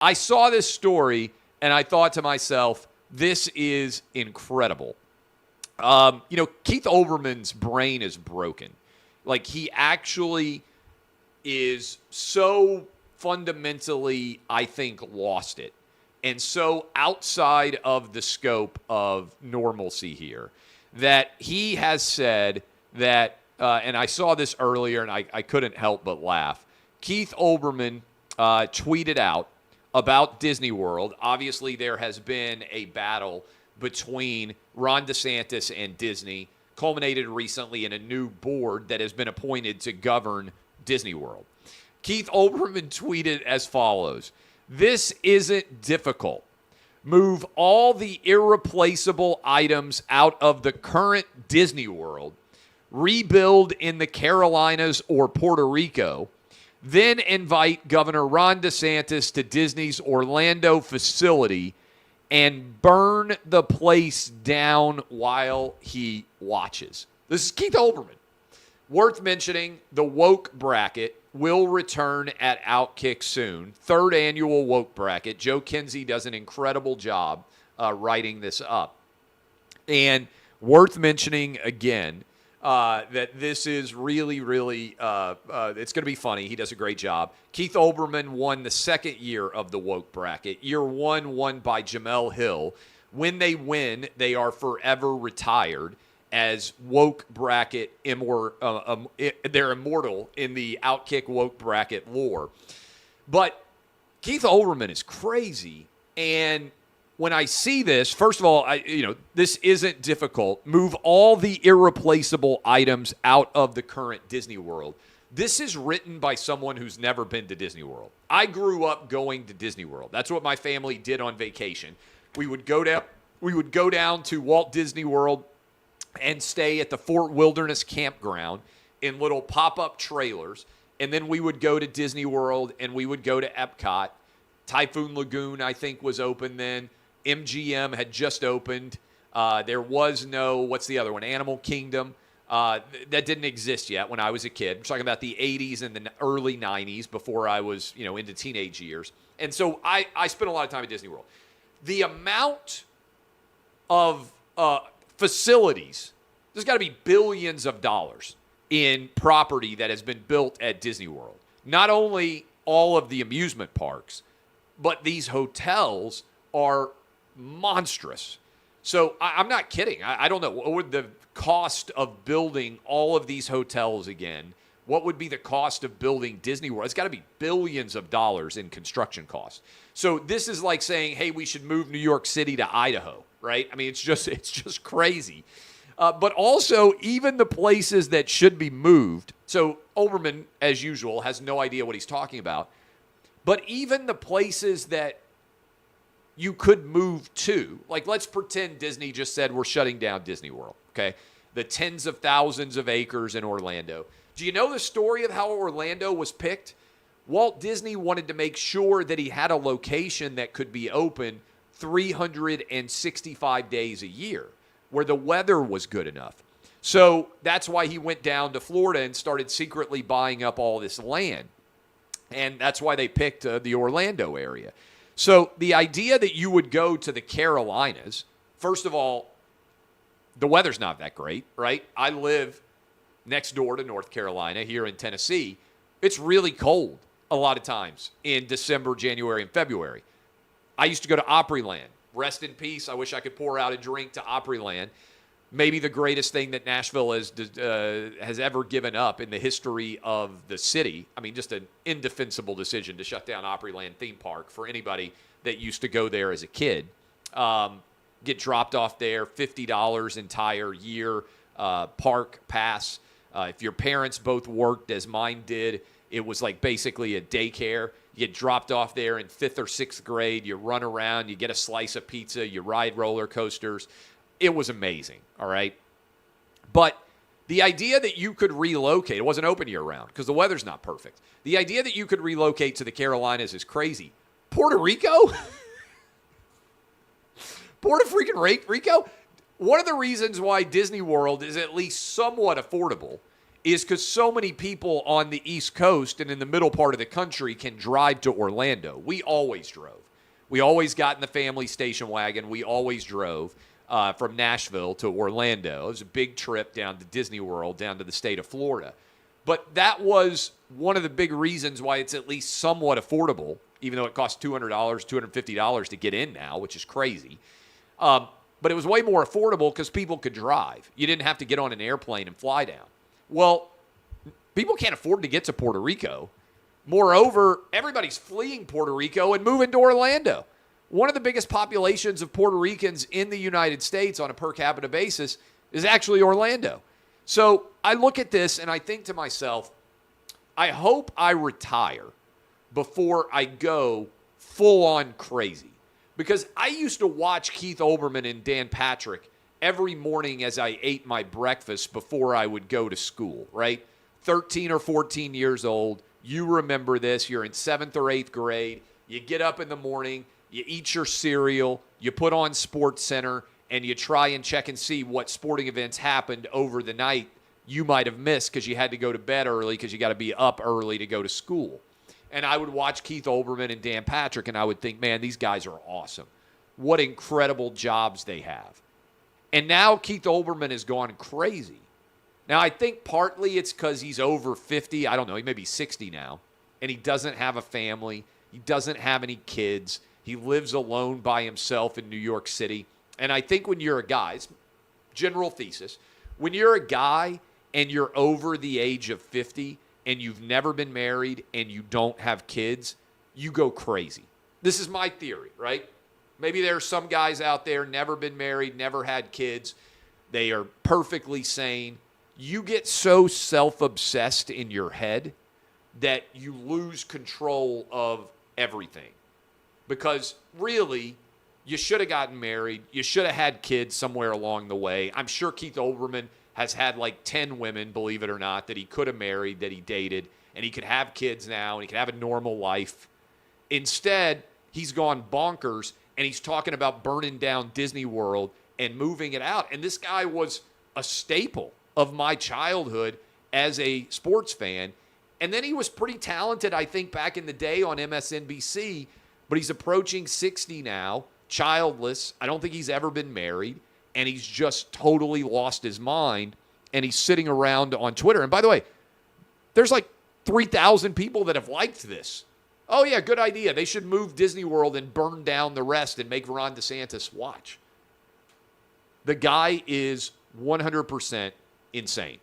I saw this story and I thought to myself, this is incredible. Keith Olbermann's brain is broken. Like, he actually is so fundamentally, I think, lost it. And so outside of the scope of normalcy here, that he has said that, and I saw this earlier and I couldn't help but laugh. Keith Olbermann tweeted out about Disney World. Obviously, there has been a battle between Ron DeSantis and Disney, culminated recently in a new board that has been appointed to govern Disney World. Keith Olbermann tweeted as follows: "This isn't difficult. Move all the irreplaceable items out of the current Disney World, rebuild in the Carolinas or Puerto Rico, then invite Governor Ron DeSantis to Disney's Orlando facility and burn the place down while he watches." This is Keith Olbermann. Worth mentioning, the woke bracket will return at OutKick soon. Third annual woke bracket. Joe Kinsey does an incredible job writing this up. And worth mentioning again that this is really, really, it's going to be funny. He does a great job. Keith Olbermann won the second year of the woke bracket. Year one won by Jamel Hill. When they win, they are forever retired as woke bracket, they're immortal in the OutKick woke bracket lore. But Keith Olbermann is crazy. And when I see this, first of all, this isn't difficult. Move all the irreplaceable items out of the current Disney World. This is written by someone who's never been to Disney World. I grew up going to Disney World. That's what my family did on vacation. We would go down to Walt Disney World and stay at the Fort Wilderness Campground in little pop-up trailers. And then we would go to Disney World and we would go to Epcot. Typhoon Lagoon, I think, was open then. MGM had just opened. There was no, what's the other one? Animal Kingdom. That didn't exist yet when I was a kid. I'm talking about the 80s and the early 90s before I was, into teenage years. And so I spent a lot of time at Disney World. The amount of facilities, there's got to be billions of dollars in property that has been built at Disney World. Not only all of the amusement parks, but these hotels are monstrous. So I'm not kidding. I don't know. What would the cost of building all of these hotels again? What would be the cost of building Disney World? It's got to be billions of dollars in construction costs. So this is like saying, hey, we should move New York City to Idaho, right? I mean, it's just crazy. But also, even the places that should be moved. So Olbermann, as usual, has no idea what he's talking about. But even the places that you could move to, like let's pretend Disney just said we're shutting down Disney World, okay? The tens of thousands of acres in Orlando. Do you know the story of how Orlando was picked? Walt Disney wanted to make sure that he had a location that could be open 365 days a year, where the weather was good enough. So that's why he went down to Florida and started secretly buying up all this land. And that's why they picked the Orlando area. So the idea that you would go to the Carolinas, first of all, the weather's not that great, right? I live next door to North Carolina here in Tennessee. It's really cold a lot of times in December, January, and February. I used to go to Opryland. Rest in peace. I wish I could pour out a drink to Opryland. Maybe the greatest thing that Nashville has ever given up in the history of the city. I mean, just an indefensible decision to shut down Opryland theme park for anybody that used to go there as a kid. Get dropped off there, $50 entire year park pass. If your parents both worked as mine did, it was like basically a daycare. You get dropped off there in 5th or 6th grade. You run around. You get a slice of pizza. You ride roller coasters. It was amazing, all right? But the idea that you could relocate, it wasn't open year-round because the weather's not perfect. The idea that you could relocate to the Carolinas is crazy. Puerto Rico? Puerto freaking Rico? One of the reasons why Disney World is at least somewhat affordable is because so many people on the East Coast and in the middle part of the country can drive to Orlando. We always drove. We always got in the family station wagon. We always drove from Nashville to Orlando. It was a big trip down to Disney World, down to the state of Florida. But that was one of the big reasons why it's at least somewhat affordable, even though it costs $200, $250 to get in now, which is crazy. But it was way more affordable because people could drive. You didn't have to get on an airplane and fly down. Well, people can't afford to get to Puerto Rico. Moreover, everybody's fleeing Puerto Rico and moving to Orlando. One of the biggest populations of Puerto Ricans in the United States on a per capita basis is actually Orlando. So I look at this and I think to myself, I hope I retire before I go full on crazy. Because I used to watch Keith Olbermann and Dan Patrick every morning as I ate my breakfast before I would go to school, right? 13 or 14 years old. You remember this. You're in 7th or 8th grade. You get up in the morning. You eat your cereal. You put on Sports Center. And you try and check and see what sporting events happened over the night you might have missed because you had to go to bed early because you got to be up early to go to school. And I would watch Keith Olbermann and Dan Patrick, and I would think, man, these guys are awesome. What incredible jobs they have. And now Keith Olbermann has gone crazy. Now, I think partly it's because he's over 50. I don't know. He may be 60 now. And he doesn't have a family. He doesn't have any kids. He lives alone by himself in New York City. And I think when you're a guy, it's general thesis, when you're a guy and you're over the age of 50 and you've never been married and you don't have kids, you go crazy. This is my theory, right? Maybe there are some guys out there, never been married, never had kids. They are perfectly sane. You get so self-obsessed in your head that you lose control of everything. Because really, you should have gotten married. You should have had kids somewhere along the way. I'm sure Keith Olbermann has had like 10 women, believe it or not, that he could have married, that he dated, and he could have kids now, and he could have a normal life. Instead, he's gone bonkers, and he's talking about burning down Disney World and moving it out. And this guy was a staple of my childhood as a sports fan. And then he was pretty talented, I think, back in the day on MSNBC, but he's approaching 60 now, childless. I don't think he's ever been married, and he's just totally lost his mind, and he's sitting around on Twitter. And by the way, there's like 3,000 people that have liked this. Oh, yeah, good idea. They should move Disney World and burn down the rest and make Ron DeSantis watch. The guy is 100% insane.